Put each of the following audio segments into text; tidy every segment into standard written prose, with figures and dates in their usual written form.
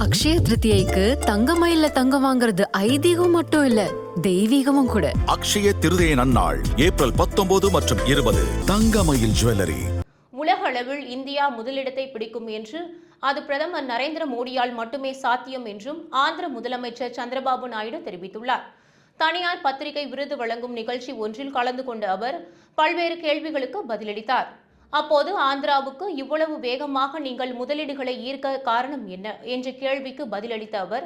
அக்ஷய திருதியைக்கு தங்கமயில்ல தங்கம் வாங்குறது ஐதீகம் மட்டும் இல்ல, தெய்வீகமும் கூட. அக்ஷய திருதியை நன்னாள் ஏப்ரல் 19 மற்றும் 20. தங்கமயில் ஜுவல்லரி. உலக அளவில் இந்தியா முதலிடத்தை பிடிக்கும் என்று அது பிரதமர் நரேந்திர மோடியால் மட்டுமே சாத்தியம் என்றும் ஆந்திர முதலமைச்சர் சந்திரபாபு நாயுடு தெரிவித்துள்ளார். தனியார் பத்திரிகை விருது வழங்கும் நிகழ்ச்சி ஒன்றில் கலந்து கொண்ட அவர் பல்வேறு கேள்விகளுக்கு பதிலளித்தார். அப்போது ஆந்திராவுக்கு இவ்வளவு வேகமாக நீங்கள் முதலீடுகளை ஈர்க்க காரணம் என்ன என்ற கேள்விக்கு பதிலளித்த அவர்,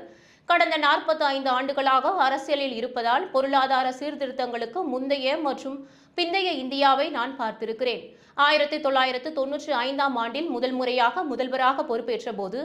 கடந்த 45 ஆண்டுகளாக அரசியலில் இருப்பதால் பொருளாதார சீர்திருத்தங்களுக்கு முந்தைய மற்றும் பிந்தைய இந்தியாவை நான் பார்த்திருக்கிறேன். 1995ஆம் ஆண்டில் முதல் முறையாக முதல்வராக பொறுப்பேற்ற போது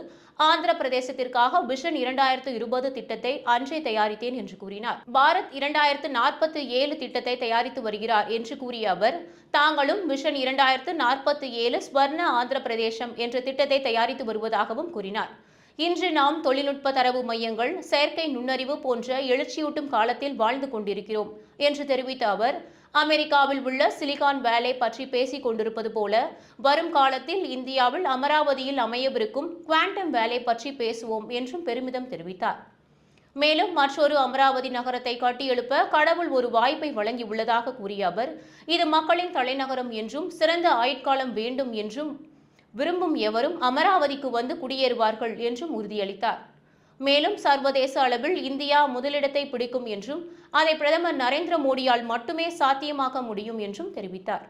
ஆந்திர பிரதேசத்திற்காக விஷன் 2020 திட்டத்தை அன்றே தயாரித்தேன் என்று கூறினார். பாரத் 2047 திட்டத்தை தயாரித்து வருகிறார் என்று கூறிய அவர், தாங்களும் விஷன் 2047 ஸ்வர்ண ஆந்திர பிரதேசம் என்ற திட்டத்தை தயாரித்து வருவதாகவும் கூறினார். இன்று நாம் தொழில்நுட்ப தரவு மையங்கள், செயற்கை நுண்ணறிவு போன்ற எழுச்சியூட்டும் காலத்தில் வாழ்ந்து கொண்டிருக்கிறோம் என்று தெரிவித்த அவர், அமெரிக்காவில் உள்ள சிலிகான் வேலை பற்றி பேசிக் கொண்டிருப்பது போல வரும் காலத்தில் இந்தியாவில் அமராவதியில் அமையவிருக்கும் குவாண்டம் வேலை பற்றி பேசுவோம் என்றும் பெருமிதம் தெரிவித்தார். மேலும் மற்றொரு அமராவதி நகரத்தை கட்டியெழுப்ப கடவுள் ஒரு வாய்ப்பை வழங்கியுள்ளதாக கூறிய அவர், இது மக்களின் தலைநகரம் என்றும் சிறந்த ஆயுட்காலம் வேண்டும் என்றும் விரும்பும் எவரும் அமராவதிக்கு வந்து குடியேறுவார்கள் என்றும் உறுதியளித்தார். மேலும் சர்வதேச அளவில் இந்தியா முதலிடத்தை பிடிக்கும் என்றும் அதை பிரதமர் நரேந்திர மோடியால் மட்டுமே சாத்தியமாக்க முடியும் என்றும் தெரிவித்தார்.